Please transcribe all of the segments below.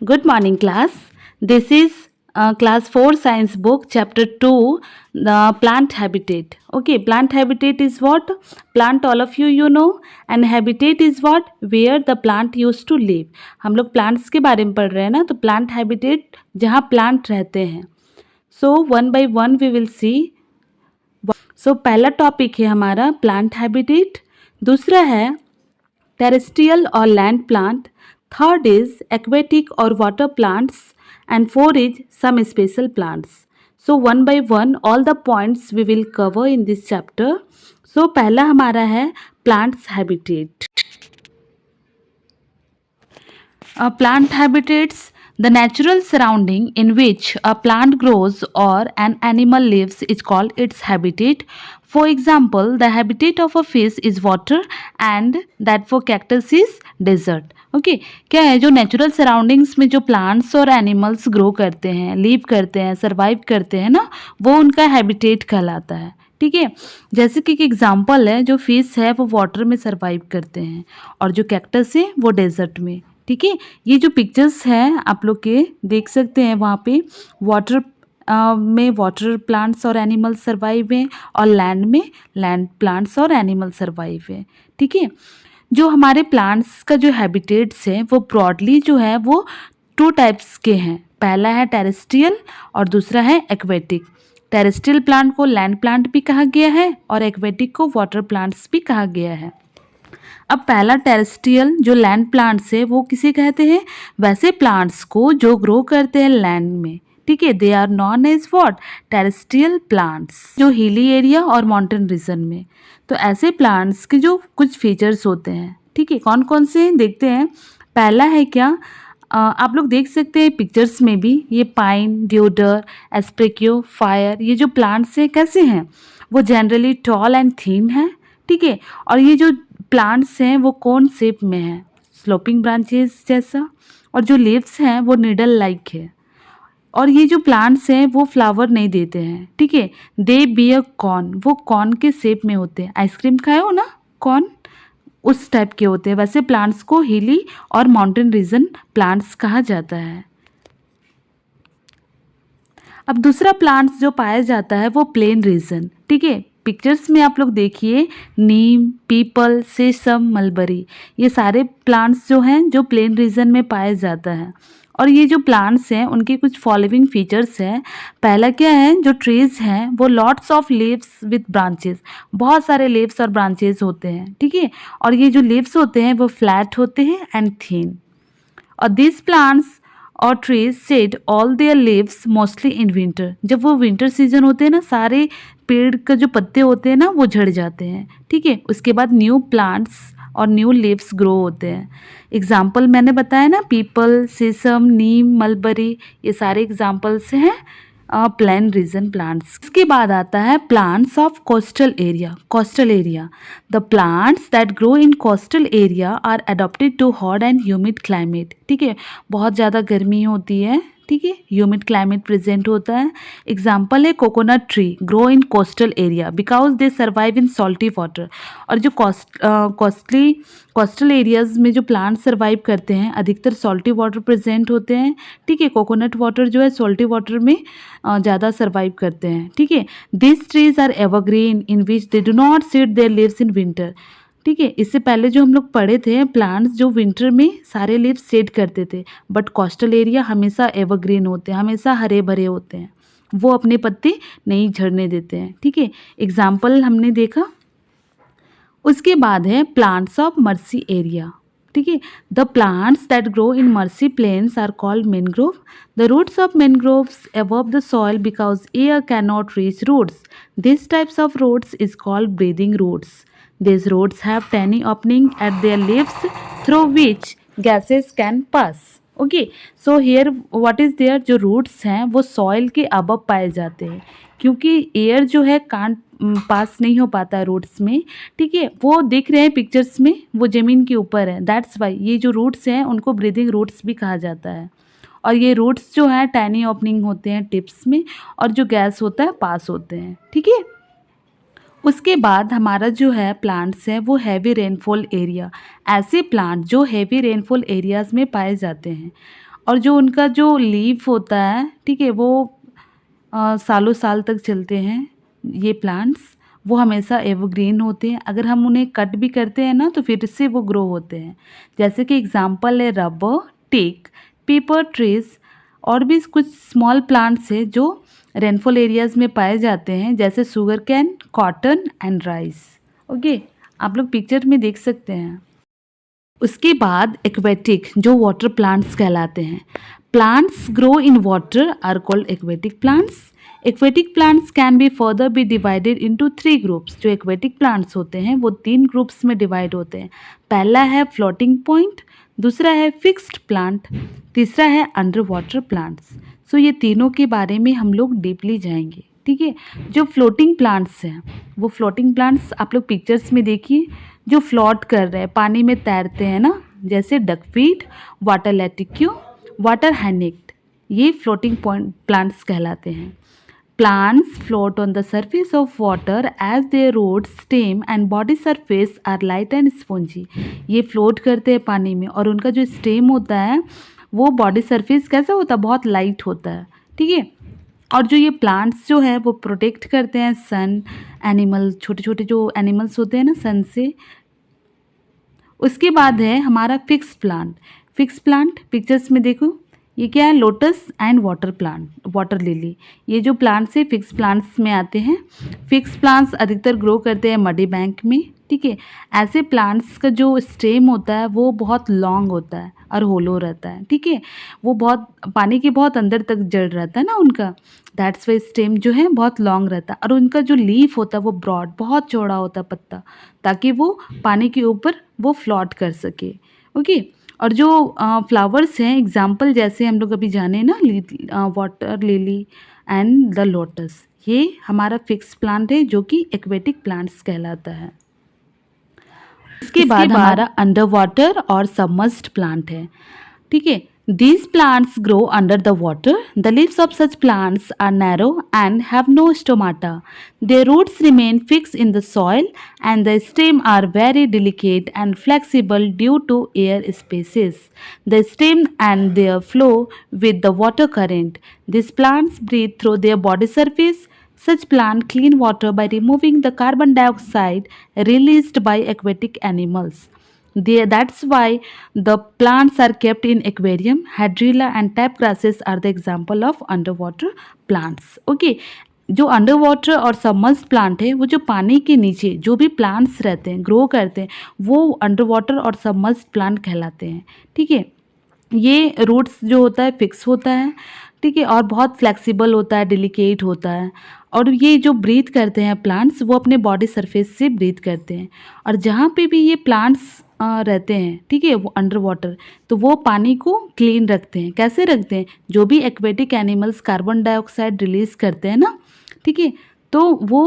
Good morning, class. This is class 4 science book, chapter 2, the plant habitat. Okay, plant habitat is what? Plant, all of you know, and habitat is what? Where the plant used to live. हम लोग plants के बारे में पढ़ रहे हैं ना, तो plant habitat जहाँ plant रहते हैं. So one by one we will see. So पहला टॉपिक है हमारा प्लांट हैबिटेट, दूसरा है टेरेस्ट्रियल और land plant, third is aquatic और water plants, and four is some special plants. So one by one all the points we will cover in this chapter. So पहला हमारा है plants habitat. Plant habitats, the natural surrounding in which a plant grows or an animal lives is called its habitat. For example, the habitat of a fish is water and that for cactus is desert. Okay क्या है, जो natural surroundings में जो plants और animals grow करते हैं, leave करते हैं, सर्वाइव करते हैं ना, वो उनका हैबिटेट कहलाता है. ठीक है, जैसे कि एक एग्जांपल है, जो फिश है वो वाटर में सर्वाइव करते हैं और जो कैक्टस है वो डेजर्ट में. ठीक है, ये जो पिक्चर्स हैं आप लोग के देख सकते हैं, वहाँ पे वाटर में वाटर प्लांट्स और एनिमल्स सर्वाइव हैं और लैंड में लैंड प्लांट्स और एनिमल सर्वाइव हैं. ठीक है, जो हमारे प्लांट्स का जो हैबिटेट्स है वो ब्रॉडली जो है वो टू टाइप्स के हैं. पहला है टेरेस्ट्रियल और दूसरा है एक्वेटिक. टेरेस्ट्रियल प्लांट को लैंड प्लांट भी कहा गया है और एक्वेटिक को वाटर प्लांट्स भी कहा गया है. अब पहला टेरेस्ट्रियल जो लैंड प्लांट्स है वो किसे कहते हैं? वैसे प्लांट्स को जो ग्रो करते हैं लैंड में. ठीक है, they are known as what? Terrestrial plants, जो हिली एरिया और माउंटेन रीजन में. तो ऐसे प्लांट्स के जो कुछ फीचर्स होते हैं, ठीक है, कौन कौन से देखते हैं. पहला है क्या, आप लोग देख सकते हैं पिक्चर्स में भी, ये पाइन, ड्यूडर, एस्प्रेक्यो, फायर, ये जो प्लांट्स हैं कैसे हैं? वो जनरली टॉल एंड थिन है. ठीक है, और ये जो प्लांट्स हैं वो कोन शेप में है, स्लोपिंग ब्रांचेस जैसा, और जो लीव्स हैं वो नीडल लाइक है. और ये जो प्लांट्स हैं वो फ्लावर नहीं देते हैं. ठीक है, दे बियर कॉर्न, वो कॉर्न के शेप में होते हैं. आइसक्रीम खाए हो ना, कॉर्न उस टाइप के होते हैं. वैसे प्लांट्स को हिली और माउंटेन रीजन प्लांट्स कहा जाता है. अब दूसरा प्लांट्स जो पाया जाता है वो प्लेन रीजन. ठीक है, पिक्चर्स में आप लोग देखिए, नीम, पीपल, सेसम, मलबरी, ये सारे प्लांट्स जो हैं जो प्लेन रीजन में पाया जाता है. और ये जो प्लांट्स हैं उनके कुछ फॉलोइंग फीचर्स हैं. पहला क्या है, जो ट्रीज हैं वो lots of leaves with branches, बहुत सारे लीव्स और ब्रांचेस होते हैं. ठीक है, और ये जो लीव्स होते हैं वो फ्लैट होते हैं एंड थिन. और दिस प्लांट्स और trees shed all their leaves mostly in winter. जब वो विंटर सीजन होते हैं ना, सारे पेड़ का जो पत्ते होते हैं ना वो झड़ जाते हैं. ठीक है, उसके बाद न्यू प्लांट्स और न्यू लीव्स ग्रो होते हैं. एग्जाम्पल मैंने बताया ना, पीपल, सीसम, नीम, मलबरी, ये सारे एग्जाम्पल्स हैं प्लेन रीजन प्लांट्स. इसके बाद आता है plants of coastal area. Coastal area, the plants that grow in coastal area are adopted to hot and humid climate. ठीक है, बहुत ज़्यादा गर्मी होती है. ठीक है, ह्यूमिड क्लाइमेट प्रेजेंट होता है. एग्जाम्पल है coconut tree grow in coastal area because they survive in salty water. और जो कोस्टल एरियाज में जो प्लांट सर्वाइव करते हैं अधिकतर सॉल्टी वाटर प्रेजेंट होते हैं. ठीक है, कोकोनट वाटर जो है सॉल्टी वाटर में ज़्यादा सर्वाइव करते हैं. ठीक है, this trees are evergreen in which they do not seed their leaves in winter. ठीक है, इससे पहले जो हम लोग पढ़े थे, प्लांट्स जो विंटर में सारे लीव्स शेड करते थे, बट कोस्टल एरिया हमेशा एवरग्रीन होते हैं, हमेशा हरे भरे होते हैं, वो अपने पत्ते नहीं झड़ने देते हैं. ठीक है, एग्जाम्पल हमने देखा. उसके बाद है प्लांट्स ऑफ मर्सी एरिया. ठीक है, the plants that grow in marshy plains are called mangrove. The roots of mangroves above the soil because air can not reach roots. This types of roots is called breathing roots. These roots have tiny opening at their leaves through which gases can pass. Okay, so here what is there, जो roots हैं वो soil के above पाए जाते हैं क्योंकि air जो है कांट पास नहीं हो पाता है रूट्स में. ठीक है, वो दिख रहे हैं पिक्चर्स में, वो ज़मीन के ऊपर है. दैट्स वाई ये जो रूट्स हैं उनको ब्रीदिंग रूट्स भी कहा जाता है. और ये रूट्स जो है टाइनी ओपनिंग होते हैं टिप्स में, और जो गैस होता है पास होते हैं. ठीक है, उसके बाद हमारा जो है प्लांट्स है वो हैवी रेनफॉल एरिया. ऐसे प्लांट जो हैवी रेनफॉल एरियाज़ में पाए जाते हैं. और जो उनका जो लीफ होता है, ठीक है, वो सालों साल तक चलते हैं ये प्लांट्स, वो हमेशा एवरग्रीन होते हैं। अगर हम उन्हें कट भी करते हैं ना तो फिर से वो ग्रो होते हैं। जैसे कि एग्जांपल है रबर, टीक, पेपर ट्रीज और भी कुछ स्मॉल प्लांट्स हैं जो रेनफॉल एरियाज में पाए जाते हैं, जैसे sugar cane, cotton and rice. Okay, आप लोग पिक्चर में देख सकते हैं। उसके बाद एक्वेटिक जो वाटर प्लांट्स कहलाते हैं। Plants grow in water are called aquatic plants. Aquatic plants can be further be divided into 3 groups. जो एक्वेटिक प्लांट्स होते हैं वो 3 ग्रुप्स में डिवाइड होते हैं। पहला है फ्लोटिंग पॉइंट, दूसरा है फिक्स्ड प्लांट, तीसरा है अंडर वाटर प्लांट्स। सो ये तीनों के बारे में हम लोग डीपली जाएंगे, ठीक है। जो फ्लोटिंग प्लांट्स हैं, वो फ्लोटिंग प्लांट्स आप लोग पिक्चर्स में देखिए, जो फ्लोट कर रहे हैं, पानी में तैरते हैं ना, जैसे डकफीट, वाटर लेटिक्यू, वाटर हैनिक्ड, ये फ्लोटिंग पॉइंट प्लांट्स कहलाते हैं। Plants float on the surface of water as their roots, stem and body surface are light and spongy। ये फ्लोट करते हैं पानी में और उनका जो स्टेम होता है वो बॉडी सरफेस कैसा होता है, बहुत लाइट होता है, ठीक है। और जो ये प्लांट्स जो है वो प्रोटेक्ट करते हैं सन, एनिमल, छोटे छोटे जो एनिमल्स होते हैं ना सन से। उसके बाद है हमारा fix plant. Fix plant pictures में देखो, ये क्या है, lotus and water plant, water lily. ये जो प्लांट्स है फिक्स प्लांट्स में आते हैं। फिक्स प्लांट्स अधिकतर ग्रो करते हैं मडी बैंक में, ठीक है। ऐसे प्लांट्स का जो स्टेम होता है वो बहुत लॉन्ग होता है और होलो रहता है, ठीक है। वो बहुत पानी के बहुत अंदर तक जड़ रहता है ना उनका, दैट्स वाई स्टेम जो है बहुत लॉन्ग रहता है। और उनका जो लीफ होता है वो ब्रॉड, बहुत चौड़ा होता है पत्ता, ताकि वो पानी के ऊपर वो फ्लोट कर सके, ओके। और जो फ्लावर्स हैं, एग्जाम्पल जैसे हम लोग अभी जाने ना, water lily and the lotus, ये हमारा फिक्स प्लांट है जो कि एक्वेटिक प्लांट्स कहलाता है। इसके बाद हमारा अंडर वाटर और सबमर्ज्ड प्लांट है, ठीक है। These plants grow under the water. The leaves of such plants are narrow and have no stomata. Their roots remain fixed in the soil and the stem are very delicate and flexible due to air spaces. The stem and their flow with the water current. These plants breathe through their body surface. Such plants clean water by removing the carbon dioxide released by aquatic animals. That's why the plants are kept in aquarium. Hydrilla and tap grasses are the example of underwater plants. Okay, जो under water और submerged plant है, वो जो पानी के नीचे जो भी प्लांट्स रहते हैं, ग्रो करते हैं, वो अंडर वाटर और सबमर्ज्ड प्लांट कहलाते हैं, ठीक है। ये रूट्स जो होता है फिक्स होता है, ठीक है, और बहुत फ्लेक्सिबल होता है, डिलिकेट होता है। और ये जो ब्रीथ करते हैं प्लांट्स, वो अपने बॉडी सरफेस से ब्रीथ करते हैं। और जहाँ पे भी ये प्लांट्स रहते हैं, ठीक है, वो अंडर वाटर, तो वो पानी को क्लीन रखते हैं। कैसे रखते हैं, जो भी aquatic animals carbon dioxide release करते हैं ना, ठीक है, तो वो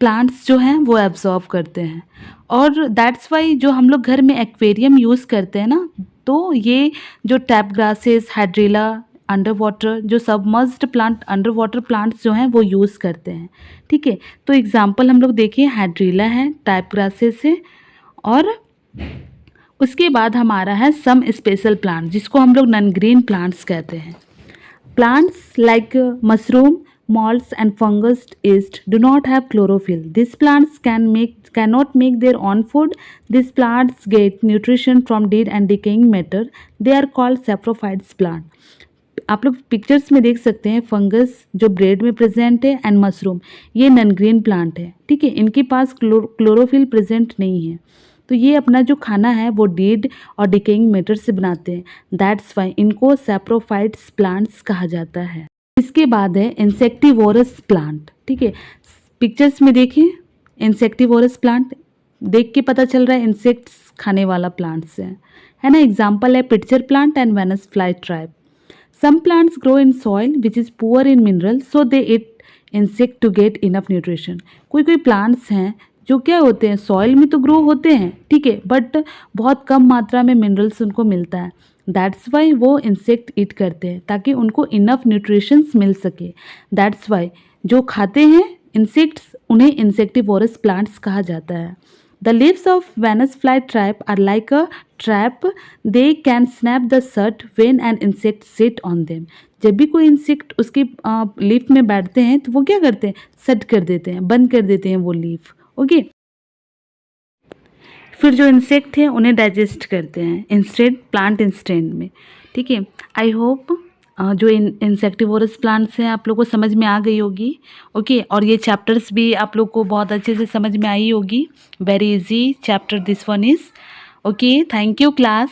प्लांट्स जो हैं वो एब्जॉर्ब करते हैं। और दैट्स वाई जो हम लोग घर में एक्वेरियम यूज़ करते हैं ना, तो ये जो tape grasses, hydrilla, under water, जो submerged plant under water plants जो हैं वो यूज़ करते हैं, ठीक है। तो एग्जांपल हम लोग देखिए, हाइड्रिला है, टैप ग्रासेस है, और उसके बाद हमारा है सम स्पेशल प्लांट, जिसको हम लोग नॉन ग्रीन प्लांट्स कहते हैं। Plants like mushroom, molds and fungus yeast do not have chlorophyll. These plants cannot make their own food. These plants get nutrition from dead and decaying matter. They are called saprophytes plant. आप लोग pictures में देख सकते हैं, fungus जो bread में present है and mushroom, ये नॉन ग्रीन प्लांट है, ठीक है। इनके पास क्लोरोफिल प्रेजेंट नहीं है, तो ये अपना जो खाना है वो डेड और डिकेइंग मैटर से बनाते हैं। दैट्स वाई इनको सैप्रोफाइट्स प्लांट्स कहा जाता है। इसके बाद है इंसेक्टिवोरस प्लांट, ठीक है। पिक्चर्स में देखिए, इंसेक्टिवोरस प्लांट देख के पता चल रहा है इंसेक्ट्स खाने वाला प्लांट्स है ना। एग्जाम्पल है pitcher plant and Venus fly trap. Some plants grow in soil which is poor in mineral, so they eat insect to get enough nutrition. कोई प्लांट्स हैं जो क्या होते हैं, सॉइल में तो ग्रो होते हैं, ठीक है, बट बहुत कम मात्रा में मिनरल्स उनको मिलता है। दैट्स वाई वो इंसेक्ट ईट करते हैं, ताकि उनको इनफ न्यूट्रिशंस मिल सके। दैट्स वाई जो खाते हैं इंसेक्ट्स, उन्हें इंसेक्टिवोरस प्लांट्स कहा जाता है। The leaves of Venus fly trap are like a trap, they can snap the shut when an insect sit on them. जब भी कोई इंसेक्ट उसकी लीफ में बैठते हैं तो वो क्या करते हैं, सेट कर देते हैं, बंद कर देते हैं वो लीफ। ओके, फिर जो इंसेक्ट हैं उन्हें डाइजेस्ट करते हैं इंस्टेड प्लांट इंस्टेंट में। ठीक है, आई होप जो इंसेक्टिवोरस प्लांट्स हैं आप लोग को समझ में आ गई होगी। ओके, और ये चैप्टर्स भी आप लोग को बहुत अच्छे से समझ में आई होगी। Very easy chapter this one is. Okay, thank you class.